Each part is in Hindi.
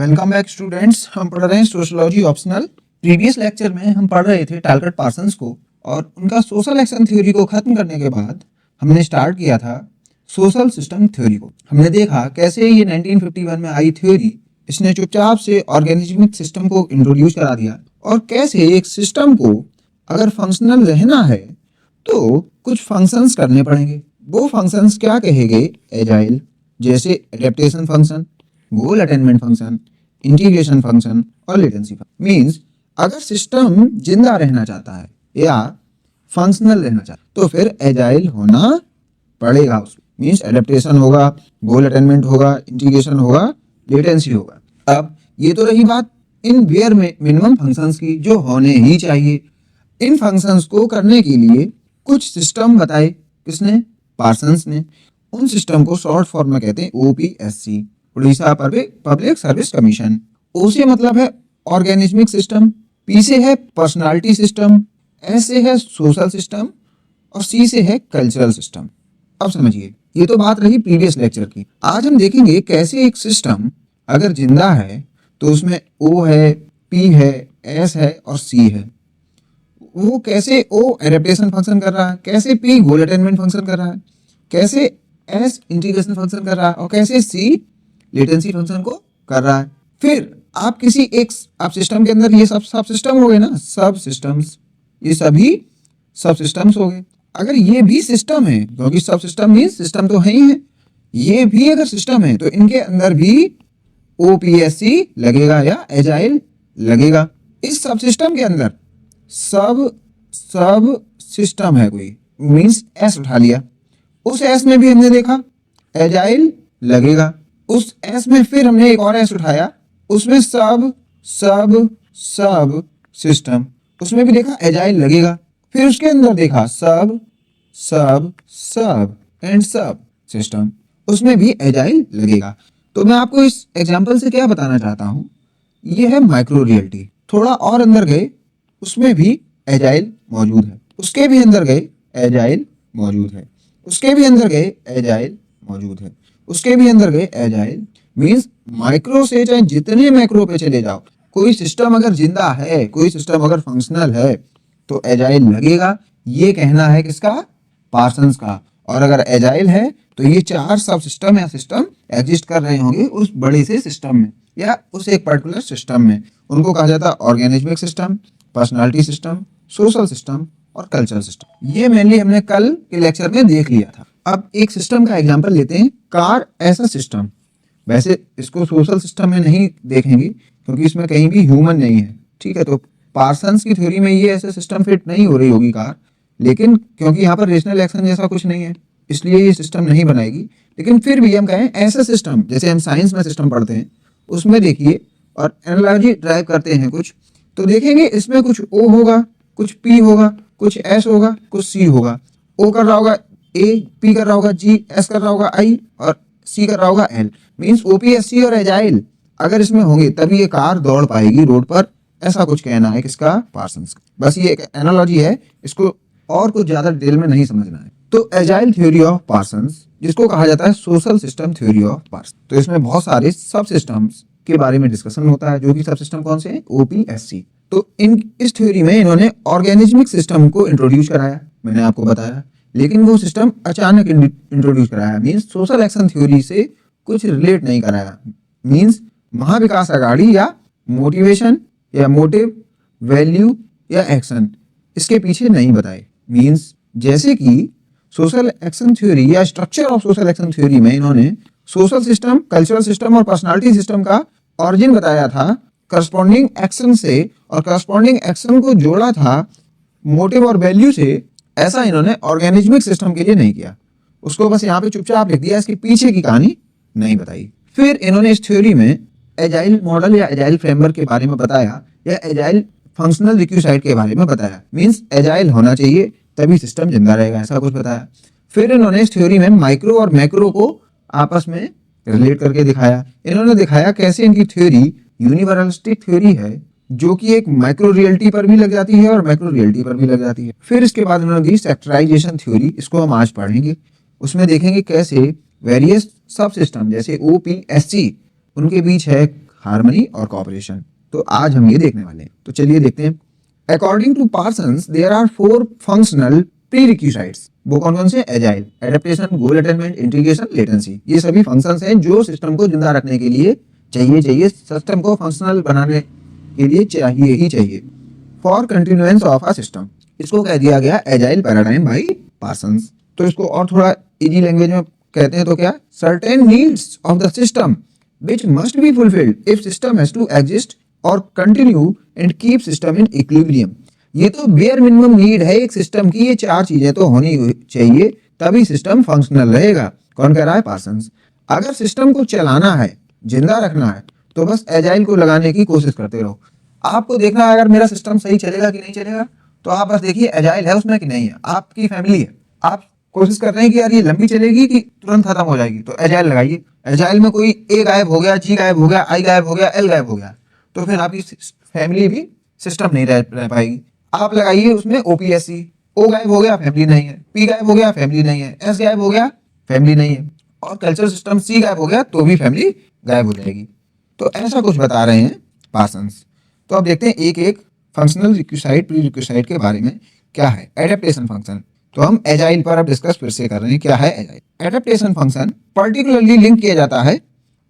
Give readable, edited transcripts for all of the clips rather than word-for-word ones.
Welcome back students. हम पढ़ रहे हैं सोशियोलॉजी ऑप्शनल। प्रीवियस लेक्चर में हम पढ़ रहे थे टालकट पार्सन्स को और उनका सोशल एक्शन थ्योरी को खत्म करने के बाद हमने स्टार्ट किया था सोशल सिस्टम थ्योरी को। हमने देखा कैसे ये 1951 में आई थ्योरी, इसने चुपचाप से ऑर्गेनिज्मिक सिस्टम को इंट्रोड्यूस करा दिया और कैसे एक सिस्टम को अगर फंक्शनल रहना है तो कुछ फंक्शंस करने पड़ेंगे। वो फंक्शंस क्या कहेंगे? एजाइल, जैसे एडेप्टेशन फंक्शन, गोल अटेनमेंट फंक्शन, इंटीग्रेशन फंक्शन और लेटेंसी फंक्शन। मींस अगर सिस्टम जिंदा रहना चाहता है या फंक्शनल रहना चाहता है तो फिर एजाइल होना पड़ेगा। उसमें मींस एडेप्टेशन होगा, गोल अटेनमेंट होगा, इंटीग्रेशन होगा, लेटेंसी होगा। अब ये तो रही बात इन बेयर में मिनिमम फंक्शंस की जो होने ही चाहिए। इन फंक्शंस को करने के लिए कुछ सिस्टम बताए किसने? पार्सन्स ने। उन सिस्टम को शॉर्ट फॉर्म में कहते हैं OPSC, Orissa public service commission. O से मतलब है ऑर्गेनिज्मिक सिस्टम, पी से है पर्सनालिटी सिस्टम, एस से है सोशल सिस्टम और सी से है कल्चरल सिस्टम। अब समझिए, ये तो बात रही प्रीवियस लेक्चर की। आज हम देखेंगे कैसे एक सिस्टम अगर जिंदा है तो उसमें ओ है, पी है, एस है और सी है। वो कैसे ओ एडेप्टेशन फंक्शन कर रहा है, कैसे पी गोल अटेनमेंट फंक्शन कर रहा है, कैसे एस इंटीग्रेशन फंक्शन कर रहा है और कैसे सी लेटेंसी फंक्शन को कर रहा है। फिर आप किसी एक आप सिस्टम के अंदर ये सब सिस्टम हो गए ना, सब सिस्टम्स, ये सभी सब सिस्टम्स हो गए। अगर ये भी सिस्टम है, क्योंकि सब सिस्टम मींस सिस्टम तो है ही है, ये भी अगर सिस्टम है तो इनके अंदर भी ओपीएससी लगेगा या एजाइल लगेगा। इस सब सिस्टम के अंदर सब सिस्टम है कोई, मींस एस उठा लिया, उस एस में भी हमने देखा एजाइल लगेगा। उस एस में फिर हमने एक और एस उठाया, उसमें सब सिस्टम, उसमें भी देखा एजाइल लगेगा। फिर उसके अंदर देखा सब एंड सब सिस्टम, उसमें भी एजाइल लगेगा। तो मैं आपको इस एग्जांपल से क्या बताना चाहता हूं, ये है माइक्रो रियलिटी। थोड़ा और अंदर गए, उसमें भी एजाइल मौजूद है, उसके भी अंदर गए एजाइल मौजूद है, उसके भी अंदर गए एजाइल मौजूद है, उसके भी अंदर गए एजाइल। मींस माइक्रो से चाहे जितने मैक्रो पे चले जाओ, कोई सिस्टम अगर जिंदा है, कोई सिस्टम अगर फंक्शनल है तो एजाइल लगेगा। ये कहना है किसका? पार्सन्स का। और अगर एजाइल है तो ये चार सब सिस्टम या सिस्टम एग्जिस्ट कर रहे होंगे उस बड़े से सिस्टम में या उस एक पर्टिकुलर सिस्टम में। उनको कहा जाता है organismic system, personality system, social system और कल्चरल सिस्टम। ये मेनली हमने कल के लेक्चर में देख लिया था। अब एक सिस्टम का एग्जांपल लेते हैं, कार ऐसा सिस्टम। वैसे इसको सोशल सिस्टम में नहीं देखेंगे क्योंकि इसमें कहीं भी ह्यूमन नहीं है, ठीक है। तो पार्सन्स की थ्योरी में ये ऐसे सिस्टम फिट नहीं हो रही होगी कार, लेकिन क्योंकि यहाँ पर रेशनल एक्शन जैसा कुछ नहीं है इसलिए ये सिस्टम नहीं बनाएगी। लेकिन फिर भी हम कहें ऐसा सिस्टम, जैसे हम साइंस में सिस्टम पढ़ते हैं उसमें देखिए और एनालॉजी ड्राइव करते हैं कुछ, तो देखेंगे इसमें कुछ ओ होगा, कुछ पी होगा, कुछ एस होगा, कुछ सी होगा। ओ कर रहा होगा ए, पी कर रहा होगा जी, एस कर रहा होगा आई और सी कर रहा होगा एल। मींस ओपीएससी और एजाइल अगर इसमें होंगे तभी ये कार दौड़ पाएगी रोड पर, ऐसा कुछ कहना है किसका? पार्सन्स का। बस ये एक एनालॉजी है, इसको और कुछ ज्यादा डिटेल में नहीं समझना है। तो एजाइल थ्योरी ऑफ पार्सन्स, जिसको कहा जाता है social system theory of Parsons, तो इसमें बहुत सारे सब सिस्टम्स के बारे में डिस्कशन होता है, जो कि सब सिस्टम कौन से हैं? ओपीएससी। तो इस थ्योरी में इन्होंने ऑर्गेनिज्मिक सिस्टम को इंट्रोड्यूस कराया, मैंने आपको बताया, लेकिन वो सिस्टम अचानक इंट्रोड्यूस कराया। मींस सोशल एक्शन थ्योरी से कुछ रिलेट नहीं कराया। मींस महाविकास अघाड़ी या मोटिवेशन या मोटिव, वैल्यू या एक्शन इसके पीछे नहीं बताए। मींस जैसे कि सोशल एक्शन थ्योरी या structure of social action theory में इन्होंने सोशल सिस्टम, कल्चरल सिस्टम और पर्सनालिटी सिस्टम का ऑरिजिन बताया था करस्पॉन्डिंग एक्शन से, और करस्पॉन्डिंग एक्शन को जोड़ा था मोटिव और वैल्यू से। ऐसा इन्होंने ऑर्गेनिज्मिक सिस्टम के लिए नहीं किया, उसको बस यहाँ पे चुपचाप लिख दिया, इसके पीछे की कहानी नहीं बताई। फिर इन्होंने इस थ्योरी में एजाइल मॉडल या एजाइल फ्रेमवर्क के बारे में बताया या एजाइल फंक्शनल रिक्विसाइट के बारे में बताया। मींस एजाइल होना चाहिए तभी सिस्टम जिंदा रहेगा, ऐसा कुछ बताया। फिर इन्होंने इस थ्योरी में माइक्रो और मैक्रो को आपस में रिलेट करके दिखाया। इन्होंने दिखाया कैसे इनकी थ्योरी यूनिवर्सलिस्टिक थ्योरी है, जो कि एक माइक्रो रियलिटी पर भी लग जाती है और मैक्रो रियलिटी पर भी लग जाती है। फिर इसके बाद इन्होंने दी सेक्टराइजेशन थ्योरी, इसको हम आज पढ़ेंगे। उसमें देखेंगे कैसे वेरियस सब सिस्टम जैसे ओपीएससी, उनके बीच है हार्मनी और कोऑपरेशन। तो आज हम ये देखने वाले हैं, तो चलिए देखते हैं। According to Parsons there are 4 functional prerequisites. वो कौन कौन से? Agile, adaptation, goal attainment, integration, latency. ये सभी फंक्शंस हैं जो सिस्टम को जिंदा रखने के लिए चाहिए, सिस्टम को फंक्शनल बनाने के लिए चाहिए ही चाहिए। For continuance of a system, इसको कह दिया गया एजाइल पैराडाइम बाई पार्सन्स। तो इसको और थोड़ा इजी लैंग्वेज में कहते हैं तो क्या? Certain needs of the system which must be fulfilled if system has to exist or continue and keep system in equilibrium। ये तो बेयर मिनिमम नीड है एक सिस्टम की, ये 4 चीजें तो होनी चाहिए तभी सिस्टम फंक्शनल रहेगा। कौन कह रहा है? पार्सन्स। अगर सिस्टम को चलाना है, जिंदा रखना है, तो बस एजाइल को लगाने की कोशिश करते रहो। आपको देखना है अगर मेरा सिस्टम सही चलेगा कि नहीं चलेगा, तो आप बस देखिए एजाइल है उसमें कि नहीं है। आपकी फैमिली है, आप कोशिश कर रहे हैं कि यार ये लंबी चलेगी कि तुरंत खत्म हो जाएगी, तो एजाइल लगाइए। एजाइल में कोई ए गायब हो गया, जी गायब हो गया, आई गायब हो गया, एल गायब हो गया, तो फिर आपकी फैमिली भी सिस्टम नहीं रह पाएगी। आप लगाइए उसमें ओपीएससी, ओ गायब हो गया, फैमिली नहीं है, पी गायब हो गया, फैमिली नहीं है, एस गायब हो गया, फैमिली नहीं है, और कल्चर सिस्टम सी गायब हो गया तो भी फैमिली गायब हो जाएगी। तो ऐसा कुछ बता रहे हैं पार्सन्स। तो अब देखते हैं एक एक फंक्शनल रिक्विसाइट प्री रिक्विसाइट के बारे में क्या है। एडेप्टेशन फंक्शन, तो हम एजाइल पर अब डिस्कस फिर से कर रहे हैं। क्या है agile? Adaptation function particularly link किया जाता है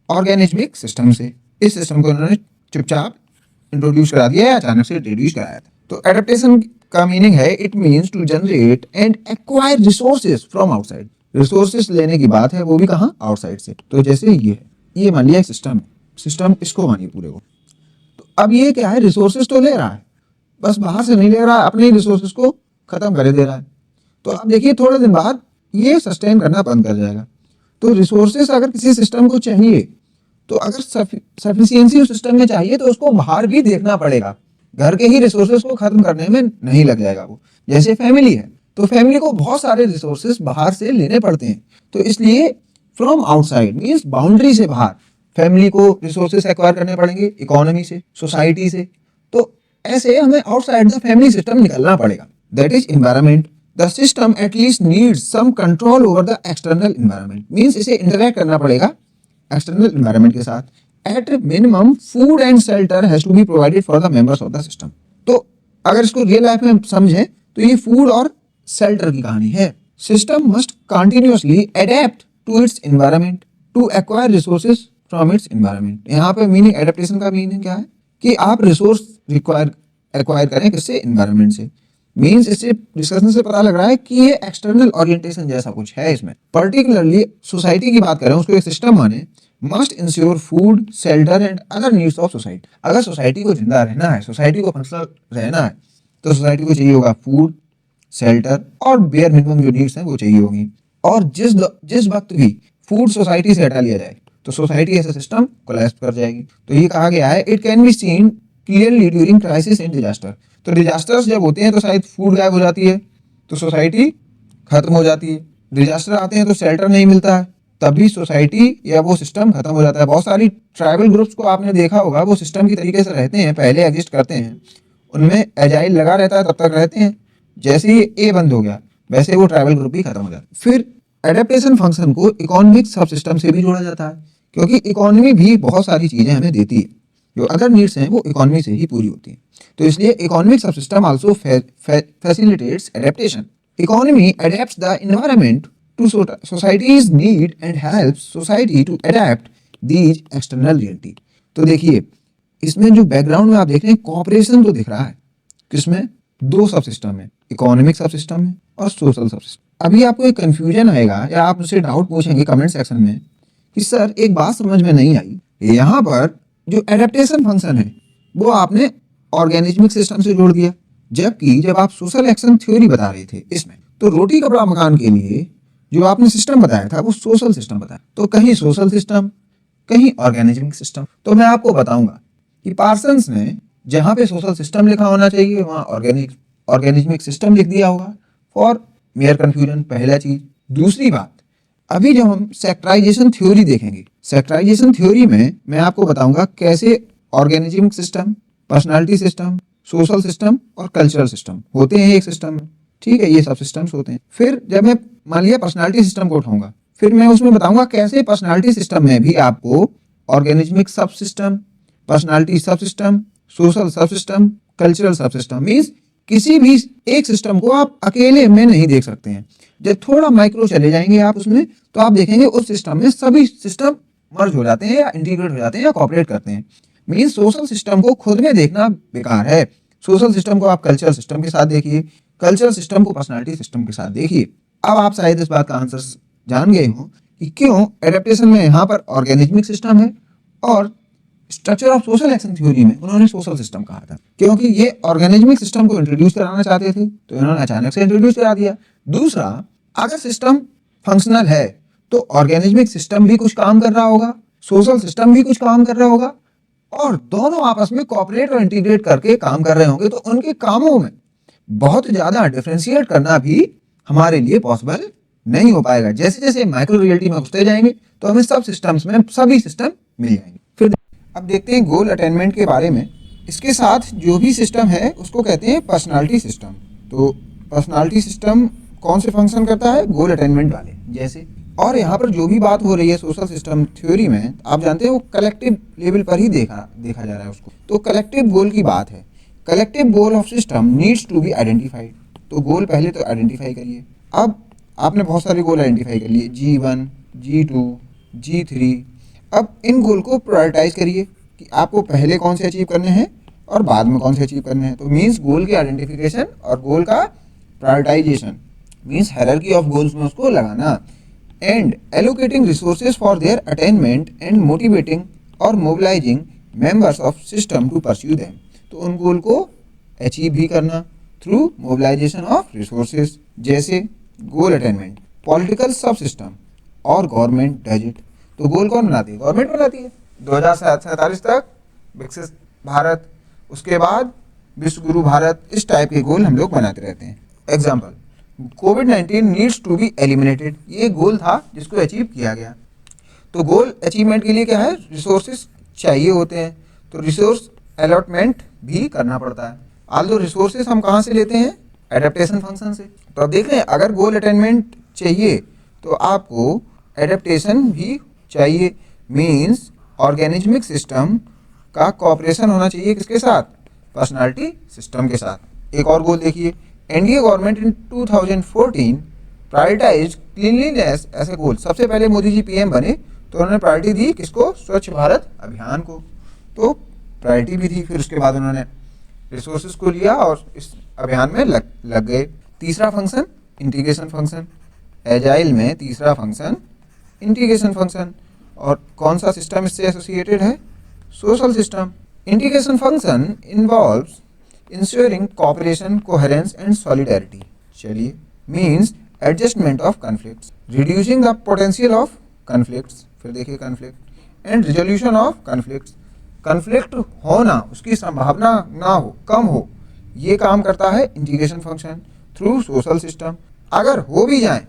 ऑर्गेनिज्मिक सिस्टम से। इस सिस्टम को उन्होंने चुपचाप इंट्रोड्यूस करा दिया या अचानक से इंट्रोड्यूस कराया था। तो एडेप्टेशन का मीनिंग है it means to generate and acquire resources from outside. Resources लेने की बात है, वो भी कहाँ? आउटसाइड से। तो जैसे ये है, ये मान लिया एक सिस्टम है, सिस्टम इसको मानिए पूरे को। तो अब ये क्या है? रिसोर्सेज तो ले रहा है, बस बाहर से नहीं ले रहा, अपने रिसोर्सेज को खत्म कर दे रहा है। तो आप देखिए थोड़े दिन बाद ये सस्टेन करना बंद कर जाएगा। तो रिसोर्सेस अगर किसी सिस्टम को चाहिए, तो अगर सफिशिएंसी उस सिस्टम में चाहिए तो उसको बाहर भी देखना पड़ेगा। घर के ही रिसोर्सेस को खत्म करने में नहीं लग जाएगा वो। जैसे फैमिली है, तो फैमिली को बहुत सारे रिसोर्सेस बाहर से लेने पड़ते हैं, तो इसलिए फ्रॉम आउटसाइड मीन्स बाउंड्री से बाहर फैमिली को रिसोर्सेस एक्वायर करने पड़ेंगे, इकोनॉमी से, सोसाइटी से। तो ऐसे हमें आउटसाइड द फैमिली सिस्टम निकलना पड़ेगा। That is environment. The system at least needs some control over the external environment. Means इसे interact करना पड़ेगा external environment के साथ. At minimum, food and shelter has to be provided for the members of the system. तो अगर इसको रियल लाइफ में समझें तो ये फूड और शेल्टर की कहानी है। System must continuously adapt to its environment to acquire resources from its environment. यहाँ पे मीनिंग एडेप्टेशन का मीनिंग क्या है कि आप रिसोर्स एक्वायर करें किससे? एनवायरमेंट से। मीन्स इससे डिस्कशन से पता लग रहा है कि ये एक्सटर्नल ओरिएंटेशन जैसा कुछ है इसमें। पर्टिकुलरली सोसाइटी की बात करें, उसको एक सिस्टम माने, must ensure food, shelter and other needs of society. अगर सोसाइटी को जिंदा रहना है, सोसाइटी को फंक्शनल रहना है, तो सोसाइटी को चाहिए होगा फूड, शेल्टर और बेयर मिनिमम जो नीड्स हैं वो चाहिए होंगी। और जिस वक्त भी फूड सोसाइटी से हटा लिया जाए तो सोसाइटी ऐसा सिस्टम कोलैप्स कर जाएगी। तो ये कहा गया है it can be seen clearly during crisis and disaster. तो डिजास्टर्स जब होते हैं तो शायद फूड गायब हो जाती है, तो सोसाइटी खत्म हो जाती है। डिजास्टर आते हैं तो शेल्टर नहीं मिलता है, तभी सोसाइटी या वो सिस्टम खत्म हो जाता है। बहुत सारी ट्राइबल ग्रुप्स को आपने देखा होगा, वो सिस्टम की तरीके से रहते हैं, पहले एग्जिस्ट करते हैं, उनमें एजाइल लगा रहता है, तब तक रहते हैं। जैसे ही ए बंद हो गया वैसे वो ट्राइबल ग्रुप भी खत्म हो जाता है। फिर एडेप्टेशन फंक्शन को इकोनॉमिक सब सिस्टम से भी जोड़ा जाता है, क्योंकि इकोनॉमी भी बहुत सारी चीजें हमें देती है, जो अदर नीड्स हैं वो इकोनॉमी से ही पूरी होती है। तो इसलिए economic sub system also facilitates adaptation. Economy adapts the environment to society's need and helps society to adapt these external reality. तो देखिए इसमें जो बैकग्राउंड में आप देख रहे हैं कॉपरेशन तो दिख रहा है, किसमें? 2 सब सिस्टम है, इकोनॉमिक सब सिस्टम है और सोशल सब सिस्टम। अभी आपको एक कंफ्यूजन आएगा या आप मुझसे डाउट पूछेंगे कमेंट सेक्शन में कि सर एक बात समझ में नहीं आई, यहाँ पर जो एडेप्टेशन फंक्शन है वो आपने ऑर्गेनिज्मिक सिस्टम से जोड़ दिया, जबकि जब आप सोशल एक्शन थ्योरी बता रहे थे इसमें, तो रोटी कपड़ा मकान के लिए जो आपने सिस्टम बताया था वो सोशल सिस्टम बताया। तो कहीं सोशल सिस्टम, कहीं ऑर्गेनिज्मिक सिस्टम। तो मैं आपको बताऊंगा कि पार्सन्स ने जहां पे सोशल सिस्टम लिखा होना चाहिए वहां ऑर्गेनिज्मिक सिस्टम लिख दिया होगा, फॉर मेयर कंफ्यूजन, पहला चीज। दूसरी बात, अभी जब हम सेक्टराइजेशन थ्योरी देखेंगे, सेक्टराइजेशन थ्योरी में मैं आपको बताऊंगा कैसे organismic system, personality system, social system और कल्चरल सिस्टम होते हैं एक सिस्टम में। ठीक है, ये सब सिस्टम्स होते हैं। फिर जब मैं मान लिया पर्सनालिटी सिस्टम को उठाऊंगा, फिर मैं उसमें बताऊंगा कैसे पर्सनालिटी सिस्टम में भी आपको ऑर्गेनिज्मिक सब सिस्टम, पर्सनालिटी सब सिस्टम, सोशल सब सिस्टम, कल्चरल सब सिस्टम। मीन्स किसी भी एक सिस्टम को आप अकेले में नहीं देख सकते हैं। जब थोड़ा माइक्रो चले जाएंगे आप उसमें, तो आप देखेंगे उस सिस्टम में सभी सिस्टम मर्ज हो जाते हैं या इंटीग्रेट हो जाते हैं या कॉपरेट करते हैं। मीन्स सोशल सिस्टम को खुद में देखना बेकार है। सोशल सिस्टम को आप कल्चरल सिस्टम के साथ देखिए, कल्चरल सिस्टम को पर्सनालिटी सिस्टम के साथ देखिए। अब आप शायद इस बात का आंसर जान गए हो कि क्यों एडेप्टेशन में यहाँ पर ऑर्गेनिज्मिक सिस्टम है और structure of social action theory में उन्होंने सोशल सिस्टम कहा था, क्योंकि ये ऑर्गेनिज्मिक सिस्टम को इंट्रोड्यूस कराना चाहते थे तो इन्होंने अचानक से इंट्रोड्यूस करा दिया। दूसरा, अगर सिस्टम फंक्शनल है तो ऑर्गेनिज्मिक सिस्टम भी कुछ काम कर रहा होगा, सोशल सिस्टम भी कुछ काम कर रहा होगा, और दोनों आपस में कोऑपरेट और इंटीग्रेट करके काम कर रहे होंगे, तो उनके कामों में बहुत ज्यादा डिफरेंशिएट करना भी हमारे लिए पॉसिबल नहीं हो पाएगा। जैसे जैसे माइक्रो रियलिटी में घुसते जाएंगे तो हमें सब सिस्टम्स में सभी सिस्टम मिल जाएंगे। फिर अब देखते हैं गोल अटेनमेंट के बारे में। इसके साथ जो भी सिस्टम है उसको कहते हैं पर्सनालिटी सिस्टम। तो पर्सनालिटी सिस्टम कौन से फंक्शन करता है? गोल अटेनमेंट वाले जैसे। और यहाँ पर जो भी बात हो रही है सोशल सिस्टम थ्योरी में, आप जानते हैं वो कलेक्टिव लेवल पर ही देखा जा रहा है उसको। तो कलेक्टिव गोल की बात है। Collective goal of system needs to be identified. तो गोल पहले तो आइडेंटिफाई करिए। अब आपने बहुत सारे गोल आइडेंटिफाई कर लिए, G1, G2, G3। अब इन गोल को प्रायोरिटाइज करिए कि आपको पहले कौन से अचीव करने हैं और बाद में कौन से अचीव करने हैं। तो मीन्स गोल के आइडेंटिफिकेशन और गोल का prioritisation, means hierarchy of goals में उसको लगाना। And allocating resources for their attainment and motivating और mobilising members of system to pursue them. तो उन गोल को अचीव भी करना थ्रू मोबिलाइजेशन ऑफ रिसोर्सेज। जैसे goal attainment, political subsystem और गवर्नमेंट डज इट। तो गोल कौन बनाती है? गवर्नमेंट बनाती है। 2047 तक विकसित भारत, उसके बाद विश्व गुरु भारत, इस टाइप के गोल हम लोग बनाते रहते हैं। एग्जाम्पल, कोविड-19 नीड्स टू बी एलिमिनेटेड। ये गोल था जिसको अचीव किया गया। तो गोल अचीवमेंट के लिए क्या है? रिसोर्सेज चाहिए होते हैं, तो रिसोर्स अलॉटमेंट भी करना पड़ता है। आल्दो रिसोर्सेज हम कहाँ से लेते हैं? एडेप्टेशन फंक्शन से। तो अब देख रहे हैं, अगर गोल अटेनमेंट चाहिए तो आपको एडेप्टेशन भी चाहिए। मीन्स ऑर्गेनिज्मिक सिस्टम का कॉपरेशन होना चाहिए किसके साथ? पर्सनालिटी सिस्टम के साथ। एक और गोल देखिए, NDA government in 2014 prioritise cleanliness as a goal. सबसे पहले मोदी जी पीएम बने तो उन्होंने प्रायोरिटी दी किसको? स्वच्छ भारत अभियान को। तो प्रायोरिटी भी थी। फिर उसके बाद उन्होंने रिसोर्सेज को लिया और इस अभियान में लग गए। तीसरा फंक्शन इंटीग्रेशन फंक्शन। एजाइल में तीसरा फंक्शन इंटीग्रेशन फंक्शन। और कौन सा सिस्टम इससे एसोसिएटेड है? Social system. Integration function involves ensuring cooperation, coherence and solidarity. चलिए, means adjustment of conflicts, reducing the potential of conflicts. फिर देखिए conflict and resolution of conflicts. Conflict होना, उसकी संभावना ना हो, कम हो, ये काम करता है integration function through social system. अगर हो भी जाए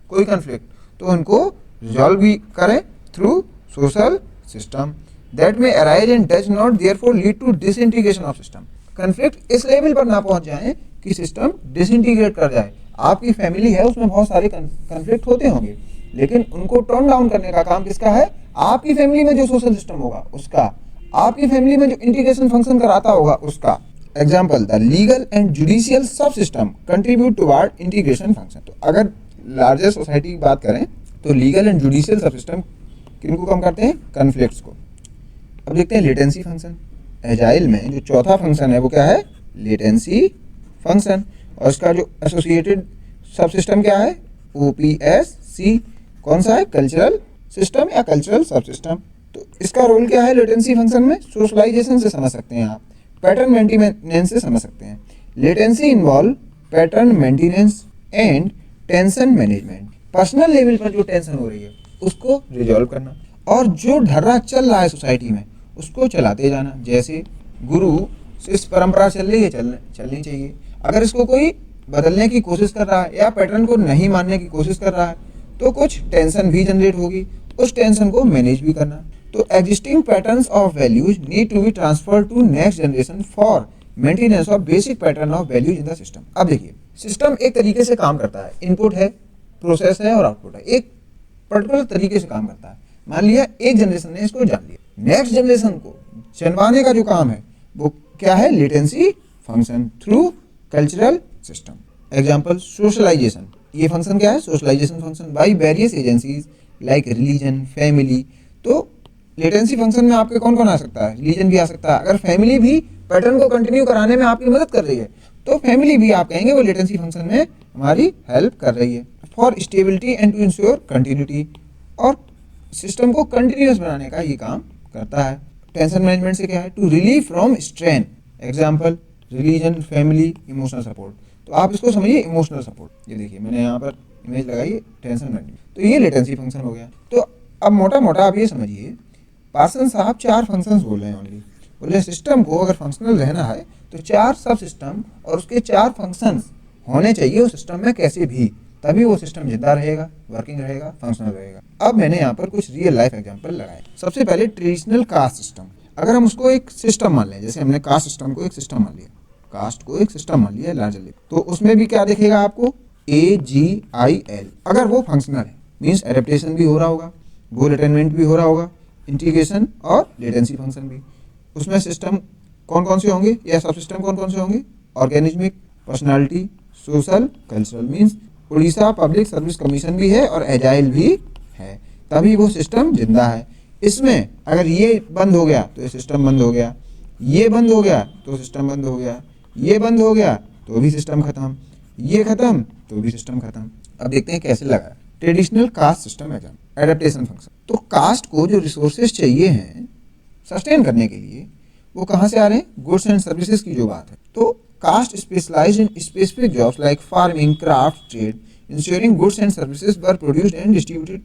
कोई कन्फ्लिक्ट तो उनको रिजॉल्व भी करें थ्रू सोशल सिस्टम। दैट में arise and does not therefore lead to disintegration of system. Conflict इस लेवल पर ना पहुंच जाए कि सिस्टम डिसइंटीग्रेट कर जाए। आपकी फैमिली है, उसमें बहुत सारे कन्फ्लिक्ट होते होंगे, लेकिन उनको टर्न डाउन करने का काम किसका है? आपकी फैमिली में जो सोशल सिस्टम होगा उसका, आपकी फैमिली में जो इंटीग्रेशन फंक्शन कराता होगा उसका। Example, the legal and judicial sub system contribute toward integration function. तो अगर लार्जर सोसाइटी की बात करें तो legal and judicial sub system किनको कम करते हैं? कन्फ्लिक्ट्स को। अब देखते हैं लेटेंसी फंक्शन। एजाइल में जो चौथा फंक्शन है वो क्या है? Latency function. और इसका जो एसोसिएटेड सब सिस्टम क्या है? OPSC। कौन सा है? कल्चरल सिस्टम या कल्चरल सब सिस्टम। तो इसका रोल क्या है लेटेंसी फंक्शन में? सोशलाइजेशन से समझ सकते हैं आप, पैटर्न मेंटेनेंस से समझ सकते हैं। Latency involve pattern maintenance and tension management. Personal level पर जो टेंशन हो रही है उसको रिजॉल्व करना, और जो ढर्रा चल रहा है सोसाइटी में उसको चलाते जाना। जैसे गुरु शिष्य परंपरा चल रही है, चलनी चाहिए। अगर इसको कोई बदलने की कोशिश कर रहा है या पैटर्न को नहीं मानने की कोशिश कर रहा है तो कुछ टेंशन भी जनरेट होगी, उस टेंशन को मैनेज भी करना। तो existing patterns of values need to be transferred to next generation for maintenance of basic pattern of values in the system. अब देखिए, सिस्टम एक तरीके से काम करता है, इनपुट है, प्रोसेस है और आउटपुट है, एक पर्टिकुलर तरीके से काम करता है। मान लिया एक जनरेशन ने इसको जान लिया, नेक्स्ट जनरेशन को चलवाने का जो काम है वो क्या है, latency function through cultural system. Example socialisation, ये फंक्शन क्या है, socialisation function by various agencies like religion, family. तो लेटेंसी फंक्शन में आपके कौन कौन आ सकता है, रिलीजन भी आ सकता है। अगर फैमिली भी पैटर्न को कंटिन्यू कराने में आपकी मदद कर रही है तो फैमिली भी आप कहेंगे वो लेटेंसी फंक्शन में हमारी हेल्प कर रही है। For stability and to ensure continuity, और सिस्टम को कंटिन्यूस बनाने का ये काम करता है। टेंशन मैनेजमेंट से क्या है, to relieve from strain. Example religion, family, emotional support. तो आप इसको समझिए इमोशनल सपोर्ट। ये देखिए मैंने यहाँ पर इमेज लगाई, टेंशन मैनेजमेंट, तो ये लेटेंसी फंक्शन हो गया। तो अब मोटा मोटा आप ये समझिए, पार्सन साहब 4 फंक्शंस बोल रहे हैं ओनली। बोले सिस्टम को अगर फंक्शनल रहना है तो 4 सब सिस्टम और उसके 4 फंक्शंस होने चाहिए उस सिस्टम में कैसे भी, तभी वो सिस्टम जिंदा रहेगा, वर्किंग रहेगा, फंक्शनल रहेगा। अब मैंने यहाँ पर कुछ रियल लाइफ एग्जांपल लगाए। सबसे पहले ट्रेडिशनल कास्ट सिस्टम, अगर हम उसको एक सिस्टम मान लें, जैसे हमने कास्ट सिस्टम को एक सिस्टम मान लिया, कास्ट को एक सिस्टम मान लिया लार्जर लेवल, तो उसमें भी क्या दिखेगा आपको, AGIL। अगर वो फंक्शनल है मीन्स एडेप्टेशन भी हो रहा होगा, गोल अटेनमेंट भी हो रहा होगा, इंटीग्रेशन और लेटेंसी फंक्शन भी। उसमें सिस्टम कौन कौन से होंगे या सब सिस्टम कौन कौन से होंगे, organismic, personality, social, cultural. Means Orissa public service commission भी है और एजाइल भी है, तभी वो सिस्टम जिंदा है। इसमें अगर ये बंद हो गया तो ये सिस्टम बंद हो गया, ये बंद हो गया तो सिस्टम बंद हो गया, ये बंद हो गया तो भी सिस्टम खत्म, ये खत्म तो भी सिस्टम खत्म। अब देखते हैं कैसे लगा traditional caste system exam adaptation function. तो कास्ट को जो रिसोर्सेज चाहिए हैं सस्टेन करने के लिए वो कहाँ से आ रहे हैं, गुड्स एंड सर्विसेज की जो बात है। तो caste specialise in specific jobs like farming, craft, trade, ensuring goods and services were produced and distributed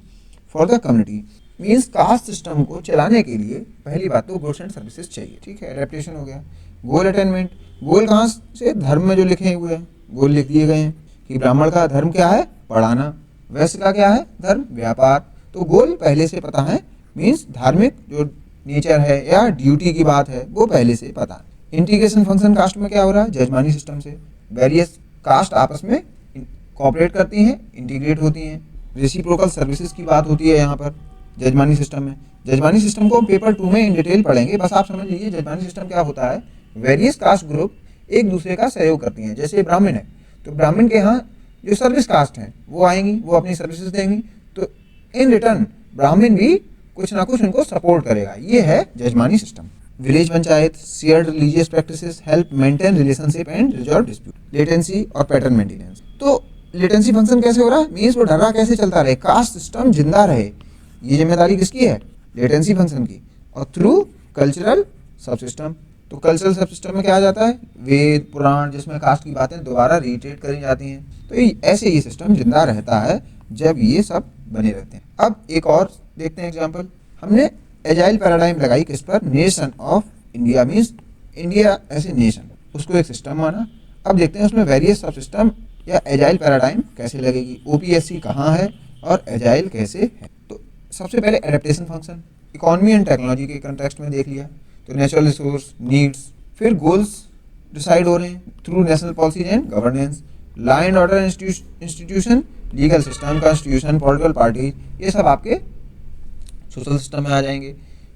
for the community. Means caste system को चलाने के लिए पहली बात तो गुड्स एंड सर्विसेज चाहिए, ठीक है, एडेप्टेशन हो गया। गोल अटेनमेंट, गोल कहाँ से, धर्म में जो लिखे हुए हैं गोल लिख दिए गए हैं कि ब्राह्मण का धर्म क्या है, पढ़ाना, वैश्य का क्या है, धर्म व्यापार। तो गोल पहले से पता है, मीन्स धार्मिक जो नेचर है या ड्यूटी की बात है वो पहले से पता है। इंटीग्रेशन फंक्शन कास्ट में क्या हो रहा है, जजमानी सिस्टम से वेरियस कास्ट आपस में कोऑपरेट करती हैं, इंटीग्रेट होती हैं। रेसिप्रोकल सर्विसेज की बात होती है यहाँ पर जजमानी सिस्टम में। जजमानी सिस्टम को पेपर 2 में इन डिटेल पढ़ेंगे, बस आप समझ लीजिए जजमानी सिस्टम क्या होता है। वेरियस कास्ट ग्रुप एक दूसरे का सहयोग करती हैं। जैसे ब्राह्मण है तो ब्राह्मण के यहाँ जो सर्विस कास्ट हैं वो आएंगी, वो अपनी सर्विसेज देंगी, तो इन रिटर्न ब्राह्मण भी कुछ ना कुछ उनको सपोर्ट करेगा। ये है jajmani system. Village panchayat, shared religious practices help maintain relationship and resolve dispute. Latency और पैटर्न मेंटेनेंस, तो लेटेंसी फंक्शन कैसे हो रहा है, मीन्स वो ढर्रा कैसे चलता रहे, कास्ट सिस्टम जिंदा रहे, ये जिम्मेदारी किसकी है, लेटेंसी फंक्शन की। और थ्रू कल्चरल सब सिस्टम, तो कल्चरल सब सिस्टम में क्या आ जाता है, वेद पुराण जिसमें कास्ट की बातें दोबारा रिट्रेट करी जाती हैं। तो ऐसे ये सिस्टम जिंदा रहता है जब ये सब बने रहते हैं। अब एक और देखते हैं एग्जाम्पल। हमने एजाइल पैराडाइम लगाई किस पर, nation of India, means India as a nation, उसको एक सिस्टम माना। अब देखते हैं उसमें वेरियस सब सिस्टम या एजाइल पैराडाइम कैसे लगेगी, OPSC कहाँ है और एजाइल कैसे है। तो सबसे पहले adaptation function economy and technology के कंटेक्स्ट में देख लिया, तो नेचुरल रिसोर्स, नीड्स, फिर गोल्स डिसाइड हो रहे हैं through national policies and governance, law and order institution, legal system, constitution, political parties, ये सब आपके सोशल सिस्टम में आ जाएंगे।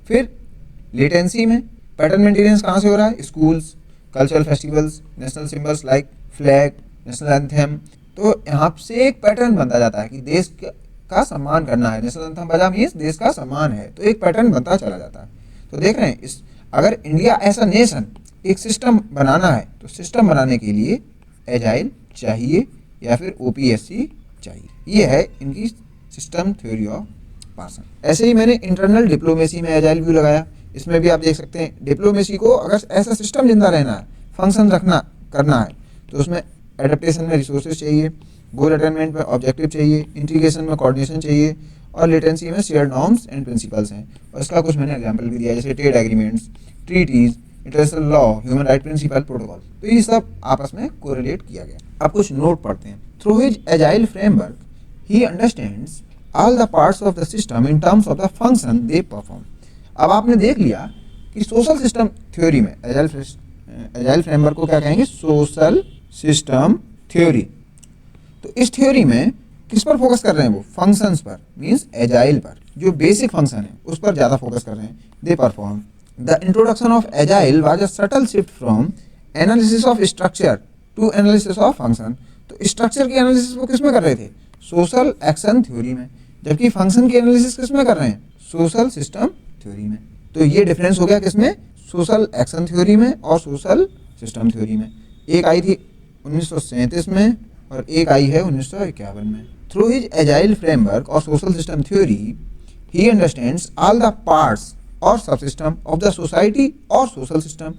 फिर लेटेंसी में पैटर्न मेंटेनेंस कहाँ से हो रहा है, schools, cultural festivals, national symbols like flag, national anthem. तो यहाँ से एक पैटर्न बनता जाता है कि देश का सम्मान करना है, नेशनल एंथम बजा मीन्स देश का सम्मान है, तो एक पैटर्न बनता चला जाता है। तो देख रहे हैं इस, अगर इंडिया ऐसा नेशन एक सिस्टम बनाना है तो सिस्टम बनाने के लिए एजाइल चाहिए या फिर OPSC चाहिए। ये है इनकी सिस्टम थ्योरी ऑफ पार्सन। ऐसे ही मैंने इंटरनल डिप्लोमेसी में एजाइल व्यू लगाया, इसमें भी आप देख सकते हैं डिप्लोमेसी को अगर ऐसा सिस्टम जिंदा रहना है, फंक्शन रखना करना है, तो उसमें एडेप्टेशन में रिसोर्सेज चाहिए, गोल अटेनमेंट में ऑब्जेक्टिव चाहिए, इंटीग्रेशन में कोऑर्डिनेशन चाहिए, और लेटेंसी में शेयर नॉर्म्स एंड प्रिंसिपल्स हैं। और इसका कुछ मैंने एग्जाम्पल भी दिया, जैसे trade agreements, treaties, international law, human right principle, protocol. तो ये सब आपस में कोरिलेट किया गया। अब कुछ नोट पढ़ते हैं। Through his agile framework he understands all the parts of the system in terms of the function they perform. अब आपने देख लिया कि सोशल सिस्टम थ्योरी में एजाइल फ्रेमवर्क को क्या कहेंगे, सोशल सिस्टम थ्योरी। तो इस थ्योरी में किस पर फोकस कर रहे हैं, वो फंक्शंस पर, मींस एजाइल पर, जो बेसिक फंक्शन है उस पर ज़्यादा फोकस कर रहे हैं। They perform, The introduction of agile was a subtle shift from analysis of structure to analysis of function. तो स्ट्रक्चर की एनालिसिस वो किस में कर रहे थे? सोशल एक्शन थ्योरी में, जबकि फंक्शन की एनालिसिस किस में कर रहे हैं? सोशल सिस्टम थ्योरी में। तो ये डिफरेंस हो गया किसमें? सोशल एक्शन थ्योरी में और सोशल सिस्टम थ्योरी में। एक आई थी 1937 में और एक आई है 1951 में। थ्रू हिज एजाइल फ्रेमवर्क और social system theory he understands all the parts or subsystem of the society or social system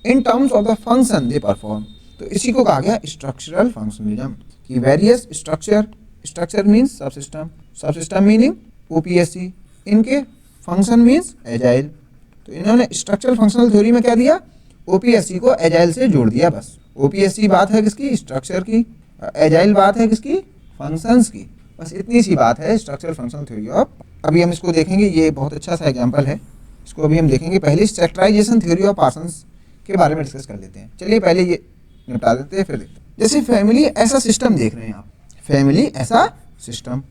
in terms of the function they perform. तो इसी को कहा गया स्ट्रक्चरल फंक्शनलिज्म कि various structure means subsystem meaning OPSC, इनके फंक्शन मीन्स एजाइल। तो इन्होंने स्ट्रक्चरल फंक्शनल थ्योरी में क्या दिया? ओपीएससी को एजाइल से जोड़ दिया बस। ओपीएससी बात है किसकी? स्ट्रक्चर की। एजाइल बात है किसकी? फंक्शंस की। बस इतनी सी बात है स्ट्रक्चरल फंक्शनल थ्योरी ऑफ। अभी हम इसको देखेंगे, ये बहुत अच्छा सा एग्जांपल है, इसको अभी हम देखेंगे। पहले सेक्टराइजेशन थ्योरी ऑफ पार्सन्स के बारे में डिस्कस कर लेते हैं। चलिए पहले ये निपटा देते हैं फिर देखते हैं। जैसे फैमिली ऐसा सिस्टम देख रहे हैं आप, फैमिली ऐसा सिस्टम,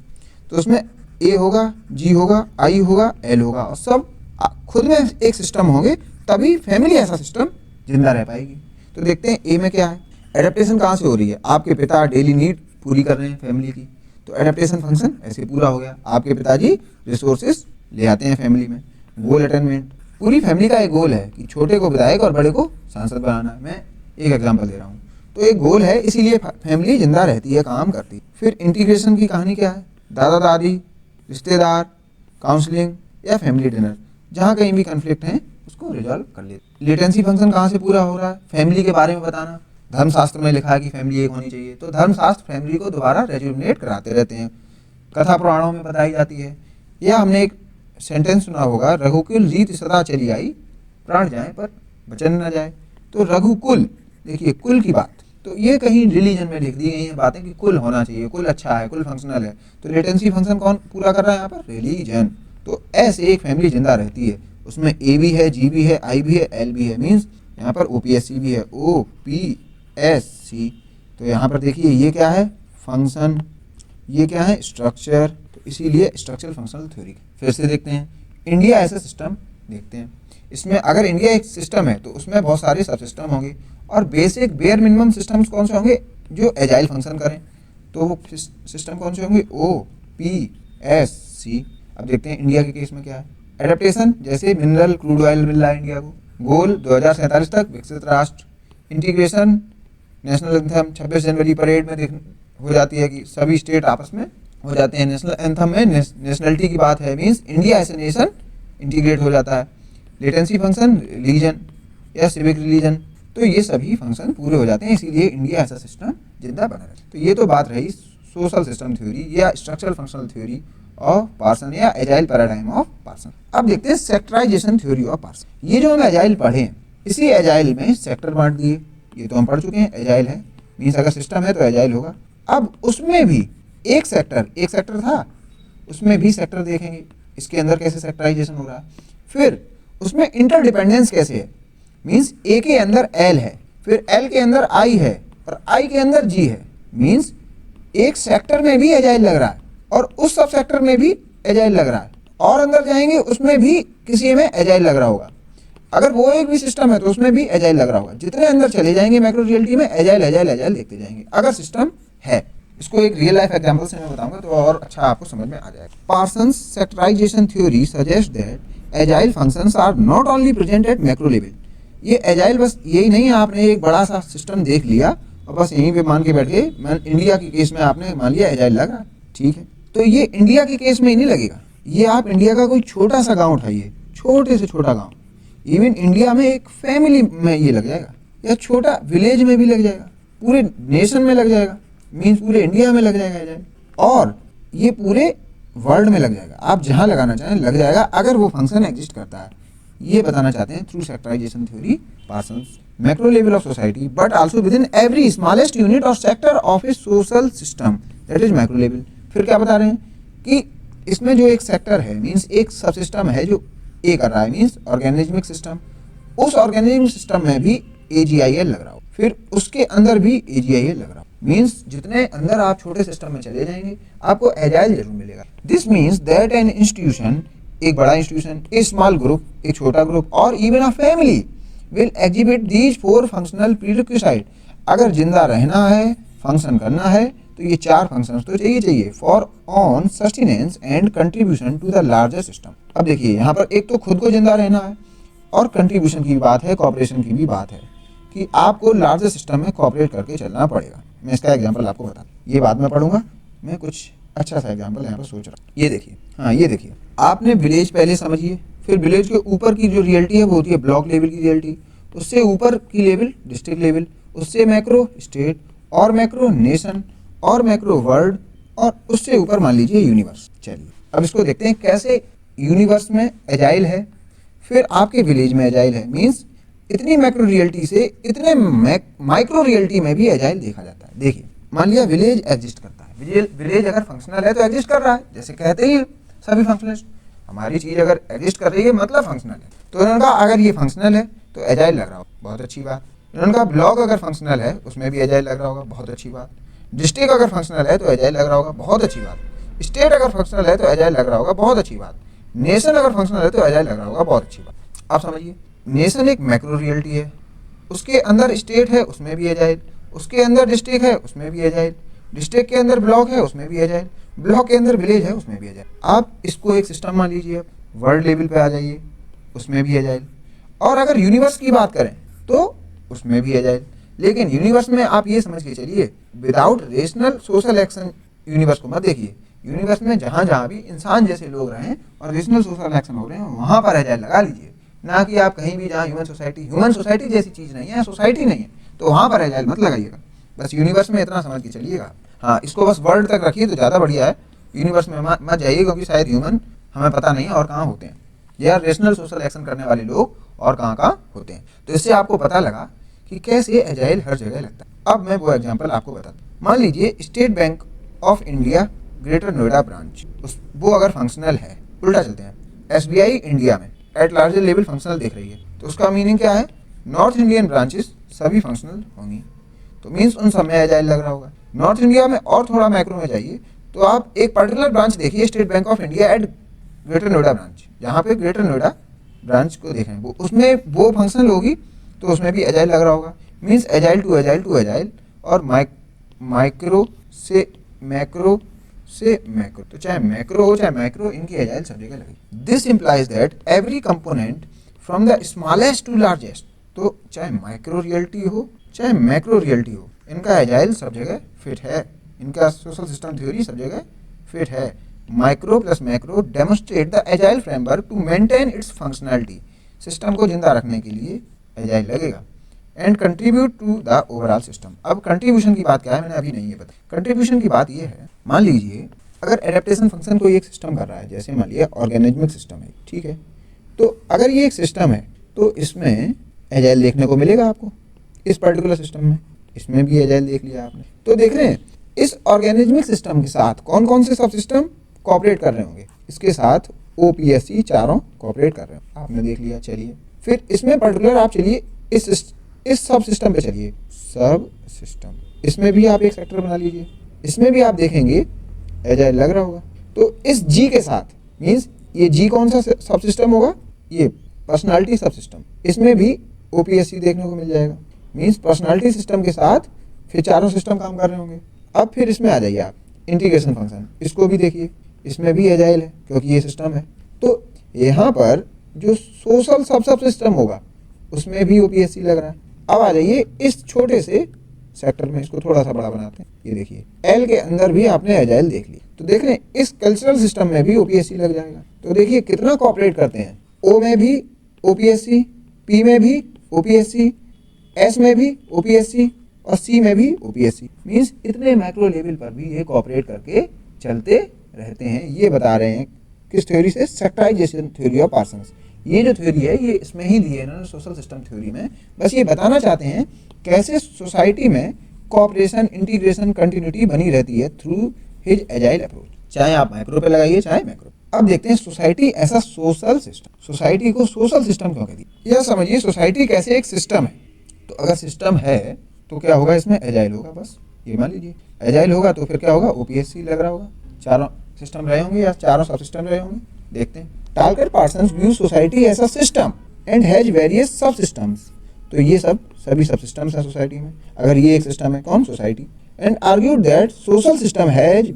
तो उसमें ए होगा, जी होगा, आई होगा, एल होगा और सब खुद में एक सिस्टम होंगे, तभी फैमिली ऐसा सिस्टम जिंदा रह पाएगी। तो देखते हैं ए में क्या है। एडेप्टेशन कहाँ से हो रही है? आपके पिता डेली नीड पूरी कर रहे हैं फैमिली की, तो एडेप्टेशन फंक्शन ऐसे पूरा हो गया। आपके पिताजी रिसोर्सेज ले आते हैं फैमिली में। गोल अटेनमेंट, पूरी फैमिली का एक गोल है कि छोटे को विधायक और बड़े को सांसद बनाना है। मैं एक एग्जांपल दे रहा हूँ। तो एक गोल है, इसीलिए फैमिली जिंदा रहती है, काम करती है। फिर इंटीग्रेशन की कहानी क्या है? दादा दादी, रिश्तेदार, काउंसलिंग या फैमिली डिनर, जहाँ कहीं भी कन्फ्लिक्ट है उसको रिजॉल्व कर लेते। लेटेंसी फंक्शन कहाँ से पूरा हो रहा है? फैमिली के बारे में बताना। धर्मशास्त्र में लिखा है कि फैमिली एक होनी चाहिए, तो धर्मशास्त्र फैमिली को दोबारा रेजुमिनेट कराते रहते हैं। कथा पुराणों में बताई जाती है। या हमने एक सेंटेंस सुना होगा, रघुकुल रीत सदा चली आई, प्राण जाए पर वचन न जाए। तो रघुकुल, देखिए कुल की बात, तो ये कहीं रिलीजन में लिख दी गई है बातें कि कुल होना चाहिए, कुल अच्छा है, कुल फंक्शनल है। तो लेटेंसी फंक्शन कौन पूरा कर रहा है यहाँ पर? रिलीजन। तो ऐसे एक फैमिली जिंदा रहती है, उसमें ए भी है, जी भी है, आई भी है, एल भी है, मीन्स यहाँ पर ओपीएससी भी है, ओ पी एस सी। तो यहाँ पर देखिए ये क्या है? फंक्शन, ये क्या है? स्ट्रक्चर। तो इसीलिए स्ट्रक्चरल फंक्शनल थ्योरी। फिर से देखते हैं इंडिया ऐसा सिस्टम देखते हैं। इसमें अगर इंडिया एक सिस्टम है तो उसमें बहुत सारे सब सिस्टम होंगे और बेसिक बेयर मिनिमम सिस्टम्स कौन से होंगे? जो एजाइल फंक्शन करें। तो वो सिस्टम कौन से होंगे? O P S C. अब देखते हैं इंडिया के केस में क्या है। एडेप्टेशन, जैसे मिनरल क्रूड ऑयल मिल रहा है इंडिया को। गोल 2047 तक विकसित राष्ट्र। इंटीग्रेशन, नेशनल एंथम 26 जनवरी परेड में हो जाती है कि सभी स्टेट आपस में हो जाते हैं। नेशनल एंथम में नेशनलिटी की बात है, means India as a nation integrate हो जाता है। लेटेंसी फंक्शन, रिलीजन या सिविक रिलीजन, तो ये सभी फंक्शन पूरे हो जाते हैं, इसीलिए इंडिया ऐसा सिस्टम जिंदा बना रहे। तो ये तो बात रही सोशल सिस्टम थ्योरी या structural functional theory of Parson या एजाइल पैराडाइम ऑफ पार्सन। अब देखते हैं सेक्टराइजेशन थ्योरी ऑफ पार्सन। ये जो हम एजाइल पढ़े हैं, इसी एजाइल में सेक्टर बांट दिए, ये तो हम पढ़ चुके हैं। एजाइल है मीन्स अगर सिस्टम है तो एजाइल होगा। अब उसमें भी एक सेक्टर था, उसमें भी सेक्टर देखेंगे, इसके अंदर कैसे सेक्टराइजेशन हो रहा है। फिर उसमें इंटरडिपेंडेंस कैसे है, मीन्स ए के अंदर एल है, फिर एल के अंदर आई है और आई के अंदर जी है, मीन्स एक सेक्टर में भी एजाइल लग रहा है और उस सब सेक्टर में भी एजाइल लग रहा है, और अंदर जाएंगे उसमें भी किसी में एजाइल लग रहा होगा। अगर वो एक भी सिस्टम है तो उसमें भी एजाइल लग रहा होगा। जितने अंदर चले जाएंगे माइक्रो रियलिटी में एजाइल एजाइल एजाइल देखते जाएंगे, अगर सिस्टम है। इसको एक रियल लाइफ एग्जांपल से मैं बताऊंगा तो और अच्छा आपको समझ में आ जाएगा। Parsons sectorisation theory suggest that agile functions are not only present at macro level. ये एजाइल बस यही नहीं है, आपने एक बड़ा सा सिस्टम देख लिया और बस यहीं पे मान के बैठ गए। इंडिया के केस में आपने मान लिया एजाइल लग रहा, ठीक है, तो ये इंडिया के केस में ही नहीं लगेगा। ये आप इंडिया का कोई छोटा सा गाँव उठाइए, छोटे से छोटा गाँव, इवन इंडिया में एक फैमिली में ये लग जाएगा, या छोटा विलेज में भी लग जाएगा, पूरे नेशन में लग जाएगा, मीन्स पूरे इंडिया में लग जाएगा, और ये पूरे वर्ल्ड में लग जाएगा। आप जहाँ लगाना चाहें लग जाएगा अगर वो फंक्शन एग्जिस्ट करता है। ये बताना चाहते हैं through sectorisation theory Parsons. Macro level of society but also within every smallest unit और sector of a social system, that is macro level. फिर क्या बता रहे हैं कि इसमें जो एक सेक्टर है, मीन्स एक सब सिस्टम है जो ए कर रहा है, मीन्स ऑर्गेनिज्मिक सिस्टम, उस ऑर्गेनिज्मिक सिस्टम में भी AGIL लग रहा हो, फिर उसके अंदर भी AGIL लग रहा हो, मीन्स जितने अंदर आप छोटे सिस्टम में चले जाएंगे आपको एजाइल जरूर मिलेगा। This means that an institution एक बड़ा इंस्टीट्यूशन, ए स्मॉल ग्रुप, एक छोटा ग्रुप, और even a family will exhibit these 4 functional प्रीरिक्विसाइट। अगर जिंदा रहना है, फंक्शन करना है, तो ये 4 फंक्शंस तो चाहिए for on sustenance and contribution to the larger system. अब देखिए यहाँ पर एक तो खुद को जिंदा रहना है, और कंट्रीब्यूशन की भी बात है, कॉपरेशन की भी बात है कि आपको लार्जर सिस्टम में कॉपरेट करके चलना पड़ेगा। मैं इसका एग्जांपल आपको बता, ये बाद में पढ़ूंगा, मैं कुछ अच्छा सा एग्जांपल यहाँ पर सोच रहा हूँ। ये देखिए, हाँ ये देखिए, आपने विलेज पहले समझिए, फिर विलेज के ऊपर की जो रियलिटी है वो होती है ब्लॉक लेवल की रियलिटी, उससे ऊपर की लेवल डिस्ट्रिक्ट लेवल, उससे मैक्रो स्टेट, और मैक्रो नेशन, और मैक्रो वर्ल्ड, और उससे ऊपर मान लीजिए यूनिवर्स। चलिए अब इसको देखते हैं कैसे यूनिवर्स में एजाइल है, फिर आपके विलेज में एजाइल है। मीन्स इतनी मैक्रो रियलिटी से इतने माइक्रो रियलिटी में भी एजाइल देखा जाता है। देखिए मान लिया विलेज एग्जिस्ट करता है, विलेज अगर फंक्शनल है तो एग्जिस्ट कर रहा है, जैसे कहते ही सभी फंक्शनलिस्ट, हमारी चीज अगर एग्जिस्ट कर रही है मतलब फंक्शनल है। तो उन्होंने कहा अगर ये फंक्शनल है तो एजाइल लग रहा हो, बहुत अच्छी बात। उन्होंने कहा ब्लॉक अगर फंक्शनल है उसमें भी एजाइल लग रहा होगा, बहुत अच्छी बात। डिस्ट्रिक्ट अगर फंक्शनल है तो एजाइल लग रहा होगा, बहुत अच्छी बात। स्टेट अगर फंक्शनल है तो एजाइल लग रहा होगा, बहुत अच्छी बात। नेशन अगर फंक्शनल है तो एजाइल लग रहा होगा, बहुत अच्छी बात। आप समझिए, नेशन एक मैक्रो रियलिटी है, उसके अंदर स्टेट है उसमें भी एजाइल, उसके अंदर डिस्ट्रिक्ट है उसमें भी एजाइल, डिस्ट्रिक्ट के अंदर ब्लॉक है उसमें भी एजाइल, ब्लॉक के अंदर विलेज है उसमें भी एजाइल। आप इसको एक सिस्टम मान लीजिए, वर्ल्ड लेवल पे आ जाइए, उसमें भी एजाइल। और अगर यूनिवर्स की बात करें तो उसमें भी एजाइल। लेकिन यूनिवर्स में आप ये समझ के चलिए, without rational social action universe को मत देखिए। यूनिवर्स में जहाँ जहाँ भी इंसान जैसे लोग रहें और रेशनल सोशल एक्शन हो रहे हैं वहाँ पर एजाइल लगा लीजिए, ना कि आप कहीं भी जहाँ ह्यूमन सोसाइटी जैसी चीज़ नहीं है, सोसाइटी नहीं है, तो वहाँ पर एजाइल मत लगाइएगा। बस यूनिवर्स में इतना समझ के चलिएगा। हाँ, इसको बस वर्ल्ड तक रखिए तो ज़्यादा बढ़िया है, यूनिवर्स में मत जाइए, क्योंकि शायद ह्यूमन हमें पता नहीं है और कहाँ होते हैं, या रेशनल सोशल एक्शन करने वाले लोग और कहाँ कहाँ होते हैं। तो इससे आपको पता लगा कि कैसे एजाइल हर जगह लगता है। अब मैं वो एग्जांपल आपको बताता हूँ। मान लीजिए state bank of India greater Noida branch, वो अगर फंक्शनल है, उल्टा चलते हैं, एसबीआई इंडिया में एट लार्जर लेवल फंक्शनल देख रही है, तो उसका मीनिंग क्या है, नॉर्थ इंडियन ब्रांचेस सभी फंक्शनल होंगी, तो मीन्स उन सब में एजाइल लग रहा होगा। नॉर्थ इंडिया में और थोड़ा मैक्रो में जाइए तो आप एक पर्टिकुलर ब्रांच देखिए, state bank of India at greater Noida branch, जहाँ पे ग्रेटर नोएडा ब्रांच को देखें, वो उसमें वो फंक्शनल होगी तो उसमें भी एजाइल लग रहा होगा। Means AGIL to AGIL to AGIL, और माइक्रो से मैक्रो से मैक्रो, तो चाहे मैक्रो हो चाहे माइक्रो, इनकी एजाइल सब जगह लगेगी। This implies that every component from the smallest to largest, तो चाहे माइक्रो रियलिटी हो चाहे मैक्रो रियलिटी हो, इनका एजाइल सब जगह फिट है, इनका सोशल सिस्टम थ्योरी सब जगह फिट है। Micro plus macro demonstrate the AGIL framework to maintain its functionality, system को जिंदा रखने के लिए एजाइल लगेगा, and contribute to the overall system. अब कंट्रीब्यूशन की बात क्या है, मैंने अभी नहीं ये बताया। कंट्रीब्यूशन की बात ये है, मान लीजिए अगर एडेप्टेशन फंक्शन कोई एक सिस्टम कर रहा है, जैसे मान लिया ऑर्गेनिज्मिक सिस्टम है, ठीक है, तो अगर ये एक सिस्टम है तो इसमें एजाइल देखने को मिलेगा आपको, इस पर्टिकुलर सिस्टम में, इसमें भी एजाइल देख लिया आपने। तो देख रहे हैं इस ऑर्गेनिज्मिक सिस्टम के साथ कौन कौन से सब सिस्टम कोऑपरेट कर रहे होंगे, इसके साथ ओपीएससी चारों कोऑपरेट कर रहे हो, आपने देख लिया। चलिए फिर इसमें पर्टिकुलर आप चलिए इस सब सिस्टम पे चलिए, सब सिस्टम, इसमें भी आप एक सेक्टर बना लीजिए, इसमें भी आप देखेंगे एजाइल लग रहा होगा। तो इस जी के साथ, मीन्स ये जी कौन सा सब सिस्टम होगा, ये पर्सनालिटी सब सिस्टम, इसमें भी ओपीएससी देखने को मिल जाएगा। मीन्स पर्सनालिटी सिस्टम के साथ फिर चारों सिस्टम काम कर रहे होंगे। अब फिर इसमें आ जाइए आप, इंटीग्रेशन फंक्शन, इसको भी देखिए, इसमें भी एजाइल है क्योंकि ये सिस्टम है। तो यहाँ पर जो सोशल सब सिस्टम होगा उसमें भी ओपीएससी लग रहा है। अब आ जाइए इस छोटे से सेक्टर में, इसको थोड़ा सा बड़ा बनाते हैं, ये देखिए एल के अंदर भी आपने एजाइल देख ली, तो देख रहे हैं इस कल्चरल सिस्टम में भी ओपीएससी लग जाएगा। तो देखिए कितना कोऑपरेट करते हैं, ओ में भी ओपीएससी, पी में भी ओपीएससी, एस में भी ओपीएससी और सी में भी ओपीएससी। मीन्स इतने मैक्रो लेवल पर भी ये कोऑपरेट करके चलते रहते हैं। ये बता रहे हैं किस थ्योरी से, सेक्टराइजेशन थ्योरी ऑफ पार्सन्स। ये जो थ्योरी है ये इसमें ही दी है इन्होंने, सोशल सिस्टम थ्योरी में। बस ये बताना चाहते हैं कैसे सोसाइटी में कोऑपरेशन, इंटीग्रेशन, कंटिन्यूटी बनी रहती है थ्रू हिज एजाइल अप्रोच, चाहे आप माइक्रो पे लगाइए चाहे मैक्रो। अब देखते हैं सोसाइटी ऐसा सोशल सिस्टम, सोसाइटी को सोशल सिस्टम क्यों कहती है। यह समझिए सोसाइटी कैसे एक सिस्टम है, तो अगर सिस्टम है तो क्या होगा, इसमें एजाइल होगा। बस ये मान लीजिए एजाइल होगा तो फिर क्या होगा, ओपीएससी लग रहा होगा, चारों सिस्टम रहे होंगे या चारों सब सिस्टम रहे होंगे। देखते हैं Talcott Parsons view society as a system and has various sub systems. तो ये सभी सब सिस्टम्स हैं सोसाइटी में। अगर ये एक सिस्टम है, कौन? Society. And argued that social system has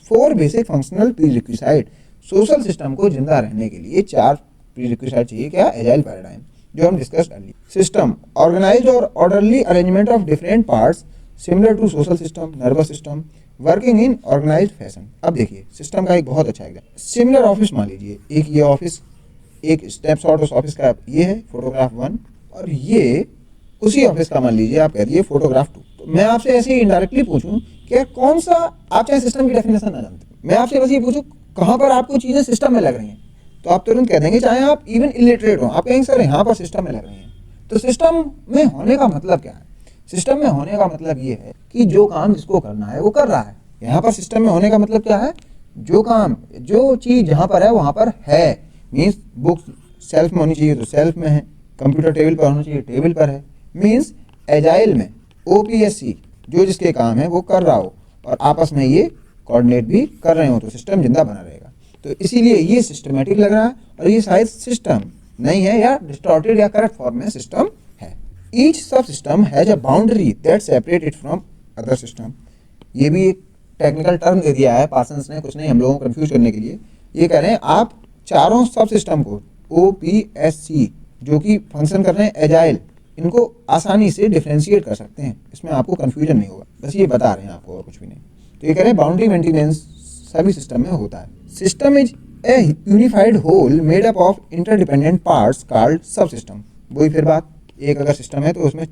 four basic functional प्रीरिक्विसाइट। Social system को जिंदा रहने के लिए 4 प्रीरिक्विसाइट चाहिए। क्या? एजाइल पैराडाइम, जो हम डिस्कस कर लिए। सिस्टम ऑर्गेनाइज्ड और orderly arrangement of different parts similar to social system, nervous system, working in organised fashion. अब देखिए सिस्टम का एक बहुत अच्छा एग्जाम्पल, सिमिलर ऑफिस मान लीजिए, एक ये ऑफिस, एक स्नैपशॉट उस ऑफिस का ये है फोटोग्राफ 1, और ये उसी ऑफिस का मान लीजिए आप कह दिए फोटोग्राफ 2। तो मैं आपसे ऐसे ही इनडायरेक्टली पूछूं कि कौन सा, आप चाहे सिस्टम की डेफिनेशन ना जानते, मैं आपसे बस ये पूछूं कहाँ पर आपको चीजें सिस्टम में लग रही हैं, तो आप तुरंत कह देंगे, चाहे आप इवन इलिटरेट हो, आप कहेंगे सर यहाँ पर सिस्टम में लग रही हैं। तो सिस्टम में होने का मतलब क्या है? सिस्टम में होने का मतलब ये है कि जो काम जिसको करना है वो कर रहा है। यहाँ पर सिस्टम में होने का मतलब क्या है? जो काम, जो चीज जहाँ पर है वहाँ पर है। मीन्स बुक्स सेल्फ में होनी चाहिए तो सेल्फ में है, कंप्यूटर टेबल पर होना चाहिए टेबल पर है। मीन्स एजाइल में ओपीएससी जो जिसके काम है वो कर रहा हो और आपस में ये कोऑर्डिनेट भी कर रहे हो, तो सिस्टम जिंदा बना रहेगा। तो इसीलिए ये सिस्टमेटिक लग रहा है और ये शायद सिस्टम नहीं है या डिस्टॉर्टेड या करेक्ट फॉर्म में सिस्टम है। ईच सब system has a boundary that separate it from other system. ये भी एक टेक्निकल टर्म दे दिया है पार्सन्स ने, कुछ नहीं हम लोगों को कंफ्यूज करने के लिए। ये कह रहे हैं आप चारों सब सिस्टम को ओपीएससी जो कि फंक्शन कर रहे हैं एजाइल, इनको आसानी से डिफरेंशिएट कर सकते हैं, इसमें आपको कंफ्यूजन नहीं होगा। बस ये बता रहे हैं आपको और कुछ भी नहीं। तो ये कह रहे हैं बाउंड्री मेंटेनेंस सभी सिस्टम में होता है। System is a unified whole made up of interdependent parts called subsystem. वही फिर बात, एक अगर सिस्टम है तो उसमें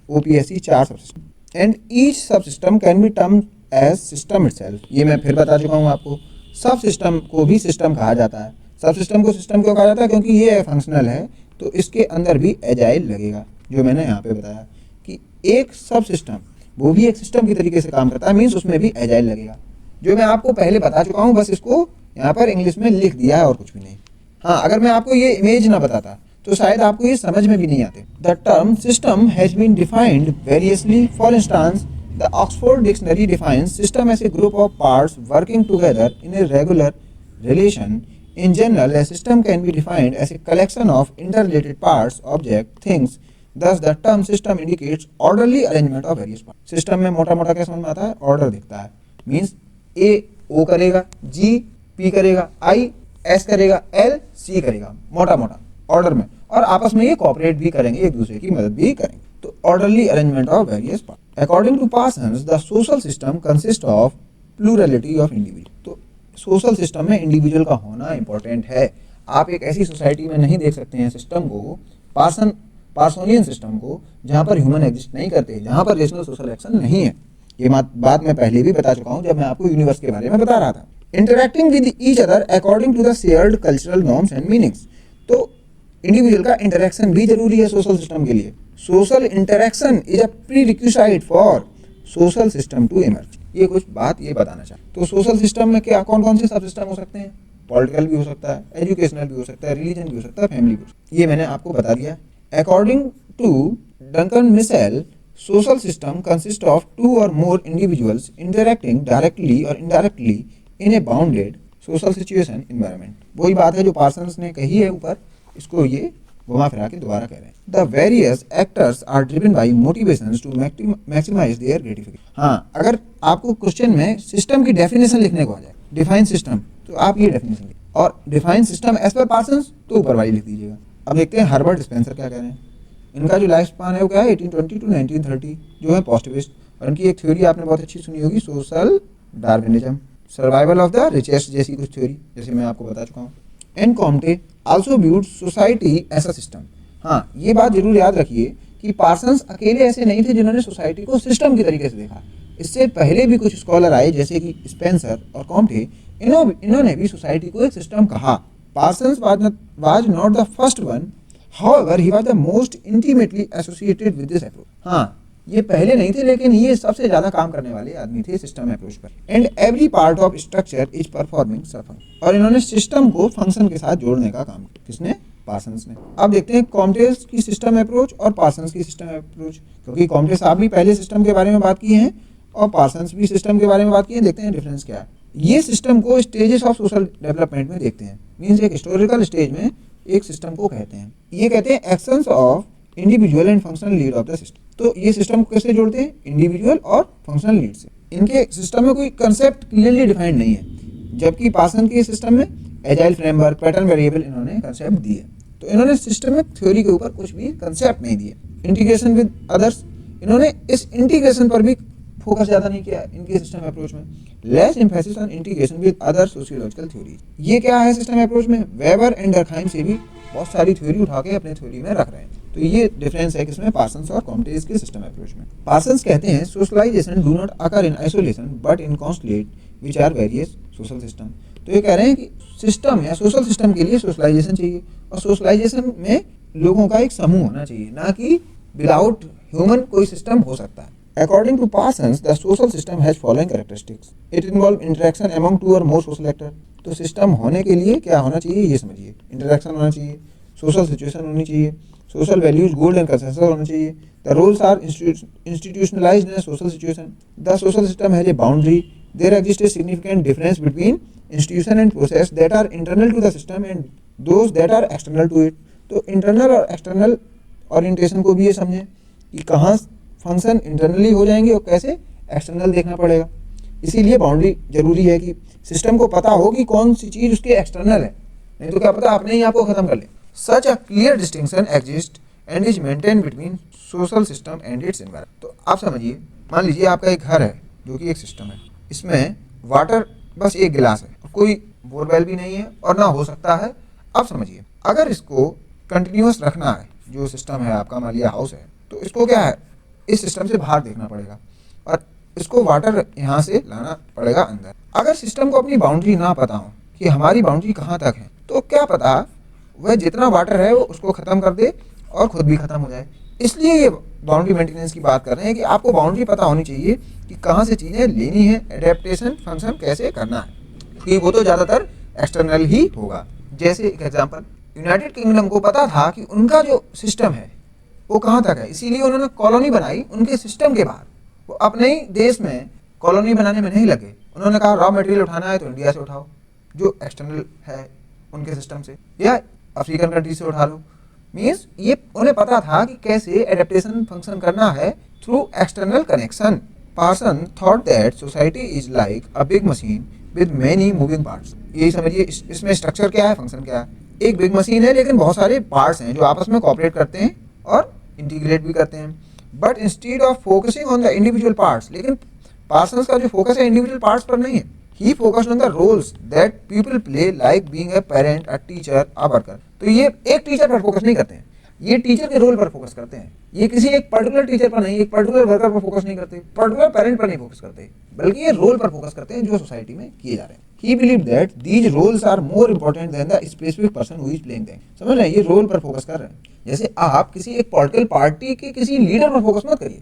OPSC 4 subsystem and each subsystem can be term as system itself. ये मैं फिर बता चुका हूँ आपको, सब सिस्टम को भी सिस्टम कहा जाता है। सब सिस्टम को सिस्टम क्यों कहा जाता है? क्योंकि ये फंक्शनल है तो इसके अंदर भी एजाइल लगेगा, जो मैंने यहाँ पे बताया कि एक सब सिस्टम वो भी एक सिस्टम की तरीके से काम करता है, मीन्स उसमें भी एजाइल लगेगा, जो मैं आपको पहले बता चुका हूँ। बस इसको यहाँ पर इंग्लिश में लिख दिया है और कुछ भी नहीं। हाँ, अगर मैं आपको ये इमेज ना बताता तो शायद आपको ये समझ में भी नहीं आते। The term system has been defined variously. For instance, the Oxford dictionary defines system as a group of parts working together in a regular relation. In general, a system can be defined as a collection of interrelated parts, objects, things. Thus, the term system indicates orderly arrangement of various parts. System में मोटा मोटा क्या समझ में आता है? ऑर्डर दिखता है। मीन्स ए ओ करेगा, जी पी करेगा, आई एस करेगा, एल सी करेगा, मोटा मोटा ऑर्डर में, और आपस में ये कोऑपरेट भी करेंगे, एक दूसरे की मदद भी करेंगे। तो orderly arrangement of various part. According to Parsons, the social system consist of plurality of individual. तो सोशल सिस्टम में इंडिविजुअल का होना इंपॉर्टेंट है। आप एक ऐसी सोसाइटी में नहीं देख सकते हैं सिस्टम को, पार्सोनियन सिस्टम को, जहाँ पर ह्यूमन एग्जिस्ट नहीं करते, जहाँ पर रेशनल सोशल एक्शन नहीं है। ये बात मैं पहले भी बता चुका हूँ जब मैं आपको यूनिवर्स के बारे में बता रहा था। Interacting with each other according to the shared cultural norms and meanings. तो इंडिविजुअल का इंटरेक्शन भी जरूरी है सोशल सिस्टम के लिए। Social interaction is a prerequisite for social system to emerge. ये कुछ बात ये बताना चाहता। तो सोशल सिस्टम में क्या कौन कौन से सब सिस्टम हो सकते हैं? पॉलिटिकल भी हो सकता है, एजुकेशनल भी हो सकता है, रिलीजन भी हो सकता है, फैमिली भी हो सकता है। ये मैंने आपको बता दिया। According to Duncan Mitchell, social system consist of 2 or more individuals interacting directly और indirectly in a bounded social situation environment. वही बात है जो पार्सन्स ने कही है ऊपर, इसको ये घुमा फिरा के दोबारा कह रहे हैं। The various actors are driven by motivations to maximise their gratification. हाँ, अगर आपको क्वेश्चन में सिस्टम की डेफिनेशन लिखने को आ जाए, डिफाइन सिस्टम, तो आप ये डेफिनेशन लिखिए, और define system as per Parsons तो ऊपर वाली लिख दीजिएगा। अब देखते हैं हर्बर्ट स्पेंसर क्या कह रहे हैं। इनका जो लाइफ स्पान है वो क्या है? 1820 to 1930, जो है पॉजिटिविस्ट। और इनकी एक थ्योरी आपने बहुत अच्छी सुनी होगी, social Darwinism, survival of the richest जैसी कुछ थ्योरी, जैसे मैं आपको बता चुका हूँ। And Comte also viewed society as a system. हाँ, ये बात जरूर याद रखिए कि पार्सन्स अकेले ऐसे नहीं थे जिन्होंने सोसाइटी को सिस्टम की तरीके से देखा। इससे पहले भी कुछ स्कॉलर आए जैसे कि स्पेंसर और कॉम्टे, इन्होंने भी सोसाइटी को एक सिस्टम कहा। Parsons was not the first one, however he was the most intimately associated with this approach। हाँ, ये पहले नहीं थे लेकिन ये सबसे ज्यादा काम करने वाले आदमी थे सिस्टम अप्रोच पर। And every part of structure is performing some function. और इन्होंने सिस्टम को फंक्शन के साथ जोड़ने का काम किया। किसने? पार्सन्स ने। अब देखते हैं कॉम्टेस की सिस्टम अप्रोच और पार्सन्स की सिस्टम अप्रोच, क्योंकि कॉम्टे साहब भी पहले सिस्टम के बारे में बात की है और पार्सन्स भी सिस्टम के बारे में बात की है। देखते हैं डिफरेंस क्या है। ये सिस्टम को स्टेजेस ऑफ सोशल डेवलपमेंट में देखते हैं। मीन्स एक हिस्टोरिकल स्टेज में एक सिस्टम को कहते हैं। ये कहते हैं actions of individual and functional lead of the system. तो ये सिस्टम को कैसे जोड़ते हैं? इंडिविजुअल और फंक्शनल लीड से। इनके सिस्टम में कोई कंसेप्ट क्लियरली डिफाइंड नहीं है, जबकि पार्सन के सिस्टम में एजाइल फ्रेमवर्क, पैटर्न वेरिएबल इन्होंने कंसेप्ट दिए। तो इन्होंने सिस्टमिक थ्योरी के ऊपर कुछ भी कंसेप्ट नहीं दिए। इंटीग्रेशन विद अदर्स, इन्होंने इस इंटीग्रेशन पर भी फोकस ज़्यादा नहीं किया इनके सिस्टम अप्रोच में। Less emphasis on integration with other sociological theory. ये क्या है सिस्टम अप्रोच में? वेबर एंड डर्कहाइम से भी बहुत सारी थ्योरी उठा के अपने थ्योरी में रख रहे हैं। तो ये डिफरेंस है किसमें? पार्सन्स और कॉम्टेज के सिस्टम अप्रोच में। पार्सन्स कहते हैं socialisation do not occur in isolation but in constellate which are various social system. तो ये कह रहे हैं कि सिस्टम या सोशल सिस्टम के लिए सोशलाइजेशन चाहिए, और सोशलाइजेशन में लोगों का एक समूह होना चाहिए, ना कि विदाउट ह्यूमन कोई सिस्टम हो सकता है। According to Parsons, the social system has following characteristics. It involves interaction among two or more social actors. तो सिस्टम होने के लिए क्या होना चाहिए ये समझिए। इंटरेक्शन होना चाहिए, सोशल सिचुएशन होनी चाहिए, social values, goals and consensus होना चाहिए। The roles are institutionalised in social situation. The social system has a boundary. There exist a significant difference between institution and process that are internal to the system and those that are external to it. तो इंटरनल और एक्सटर्नल ओरिएंटेशन को भी ये समझें कि कहाँ फंक्शन इंटरनली हो जाएंगे और कैसे एक्सटर्नल देखना पड़ेगा। इसीलिए बाउंड्री जरूरी है कि सिस्टम को पता हो कि कौन सी चीज़ उसके एक्सटर्नल है, नहीं तो क्या पता अपने ही आपको खत्म कर ले। Such a clear distinction exist and is maintain between social system and its environment. तो आप समझिए, मान लीजिए आपका एक घर है जो कि एक सिस्टम है, इसमें वाटर बस एक गिलास है, कोई बोरवेल भी नहीं है और ना हो सकता है। अब समझिए, अगर इसको कंटिन्यूस रखना है, जो सिस्टम है आपका मान लिया हाउस है, तो इसको क्या है, इस सिस्टम से बाहर देखना पड़ेगा और इसको वाटर यहाँ से लाना पड़ेगा अंदर। अगर सिस्टम को अपनी बाउंड्री ना पता हो कि हमारी बाउंड्री कहाँ तक है, तो क्या पता वह जितना वाटर है वो उसको ख़त्म कर दे और ख़ुद भी ख़त्म हो जाए। इसलिए ये बाउंड्री मेंटेनेंस की बात कर रहे हैं कि आपको बाउंड्री पता होनी चाहिए कि कहाँ से चीज़ें लेनी है, एडेप्टेशन फंक्शन कैसे करना है, क्योंकि वो तो ज़्यादातर एक्सटर्नल ही होगा। जैसे एक एग्जाम्पल, यूनाइटेड किंगडम को पता था कि उनका जो सिस्टम है वो कहाँ तक है, इसीलिए उन्होंने कॉलोनी बनाई उनके सिस्टम के बाहर। वो अपने ही देश में कॉलोनी बनाने में नहीं लगे, उन्होंने कहा रॉ मटेरियल उठाना है तो इंडिया से उठाओ जो एक्सटर्नल है उनके सिस्टम से, या अफ्रीकन कंट्री से उठा लो। मीन्स ये उन्हें पता था कि कैसे एडेप्टेशन फंक्शन करना है through external connection. Parson thought that society is like a big machine with many moving parts. यही समझिए, इसमें स्ट्रक्चर क्या है, फंक्शन क्या है। एक बिग मशीन है लेकिन बहुत सारे पार्ट्स हैं जो आपस में कोऑपरेट करते हैं और इंटीग्रेट भी करते हैं। But instead of focusing on the individual parts, लेकिन पार्सन्स का जो फोकस है इंडिविजुअल पार्ट्स पर नहीं है। He focused on the roles that people play like being a parent, a teacher, a worker. तो ये एक टीचर पर फोकस नहीं करते हैं, ये टीचर के रोल पर फोकस करते हैं। ये किसी एक पर्टिकुलर टीचर पर नहीं, एक पर्टिकुलर वर्कर पर फोकस नहीं करते, पर्टिकुलर पेरेंट पर नहीं फोकस करते, बल्कि ये रोल पर फोकस करते हैं जो सोसाइटी में किए जा रहे हैं। He believed that these roles are more important than the specific person who is playing them। समझ रहे हैं, ये रोल पर फोकस कर रहे हैं। जैसे आप किसी एक पॉलिटिकल पार्टी के किसी लीडर पर फोकस मत करिए,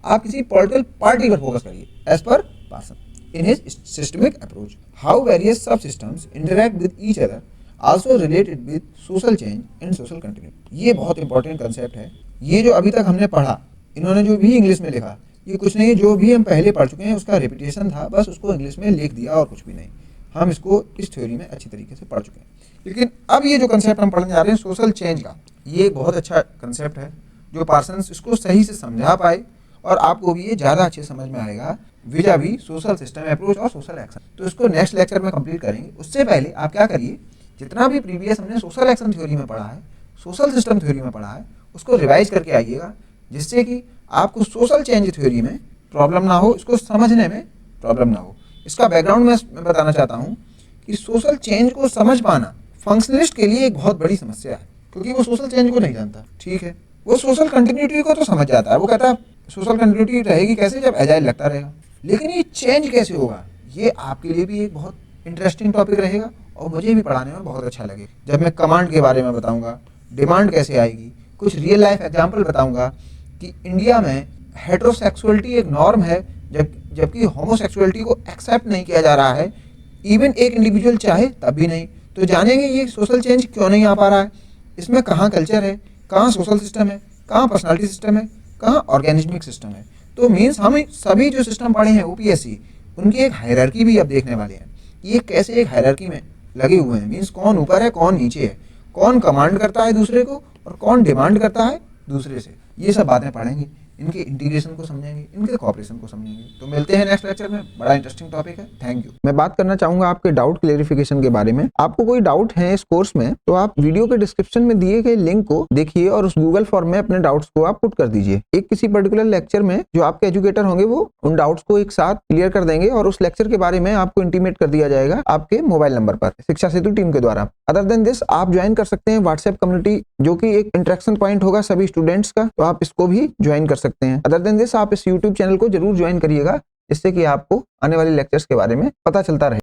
आप किसी पॉलिटिकल पार्टी पर फोकस करिए as per Parson in his systemic approach. How various sub systems interact with each other also related with social change and social continuity. ये बहुत इंपॉर्टेंट कंसेप्ट है। ये जो अभी तक हमने पढ़ा, इन्होंने जो भी इंग्लिश में लिखा, ये कुछ नहीं है, जो भी हम पहले पढ़ चुके हैं उसका रिपीटेशन था, बस उसको इंग्लिश में लिख दिया और कुछ भी नहीं। हम इसको इस थ्योरी में अच्छी तरीके से पढ़ चुके हैं। लेकिन अब ये जो कंसेप्ट हम पढ़ने जा रहे हैं सोशल चेंज का, ये एक बहुत अच्छा कंसेप्ट है जो पार्सन्स इसको सही से समझा पाए और आपको भी ये ज़्यादा अच्छे समझ में आएगा विजा भी सोशल सिस्टम अप्रोच और सोशल एक्शन। तो इसको नेक्स्ट लेक्चर में कंप्लीट करेंगे। उससे पहले आप क्या करिए, जितना भी प्रीवियस हमने सोशल एक्शन थ्योरी में पढ़ा है, सोशल सिस्टम थ्योरी में पढ़ा है, उसको रिवाइज करके आइएगा, जिससे कि आपको सोशल चेंज थ्योरी में प्रॉब्लम ना हो, इसको समझने में प्रॉब्लम ना हो। इसका बैकग्राउंड मैं बताना चाहता हूँ कि सोशल चेंज को समझ पाना फंक्शनलिस्ट के लिए एक बहुत बड़ी समस्या है, क्योंकि वो सोशल चेंज को नहीं जानता। ठीक है, वो सोशल कंटिन्यूटी को तो समझ जाता है, वो कहता है सोशल कंटिन्यूटी रहेगी कैसे, जब एजाइल लगता रहेगा। लेकिन ये चेंज कैसे होगा, ये आपके लिए भी एक बहुत इंटरेस्टिंग टॉपिक रहेगा और मुझे भी पढ़ाने में बहुत अच्छा लगेगा। जब मैं कमांड के बारे में बताऊँगा, डिमांड कैसे आएगी, कुछ रियल लाइफ एग्जाम्पल बताऊँगा कि इंडिया में हेट्रोसेक्सुअलिटी एक नॉर्म है, जबकि होमोसेक्सुअलिटी को एक्सेप्ट नहीं किया जा रहा है, इवन एक इंडिविजुअल चाहे तब भी नहीं। तो जानेंगे ये सोशल चेंज क्यों नहीं आ पा रहा है, इसमें कहाँ कल्चर है, कहाँ सोशल सिस्टम है, कहाँ पर्सनालिटी सिस्टम है, कहाँ ऑर्गेनिज्मिक सिस्टम है। तो मीन्स हम सभी जो सिस्टम पढ़े हैं ओपीएससी, उनकी एक हायरार्की भी अब देखने वाले हैं, ये कैसे एक हायरार्की में लगे हुए हैं, मीन्स कौन ऊपर है कौन नीचे है, कौन कमांड करता है दूसरे को और कौन डिमांड करता है दूसरे से, ये सब बातें पढ़ेंगे, इनके इंटीग्रेशन को समझेंगे, इनके कॉपरेशन को समझेंगे। तो मिलते हैं नेक्स्ट लेक्चर में, बड़ा इंटरेस्टिंग टॉपिक है। Thank you. मैं बात करना चाहूंगा आपके डाउट क्लेरिफिकेशन के बारे में। आपको कोई डाउट है इस कोर्स में तो आप वीडियो के डिस्क्रिप्शन में दिए गए लिंक को देखिए और उस गूगल फॉर्म में अपने डाउट्स को आप पुट कर दीजिए। एक किसी पर्टिकुलर लेक्चर में जो आपके एजुकेटर होंगे वो उन डाउट्स को एक साथ क्लियर कर देंगे और उस लेक्चर के बारे में आपको इंटीमेट कर दिया जाएगा आपके मोबाइल नंबर पर शिक्षा सेतु टीम के द्वारा। अदर देन दिस आप ज्वाइन कर सकते हैं व्हाट्सएप कम्युनिटी, जो कि एक इंटरेक्शन पॉइंट होगा सभी स्टूडेंट्स का, तो आप इसको भी ज्वाइन कर सकते हैं। अदर देन दिस आप इस यूट्यूब चैनल को जरूर ज्वाइन करिएगा, जिससे कि आपको आने वाले लेक्चर्स के बारे में पता चलता रहे।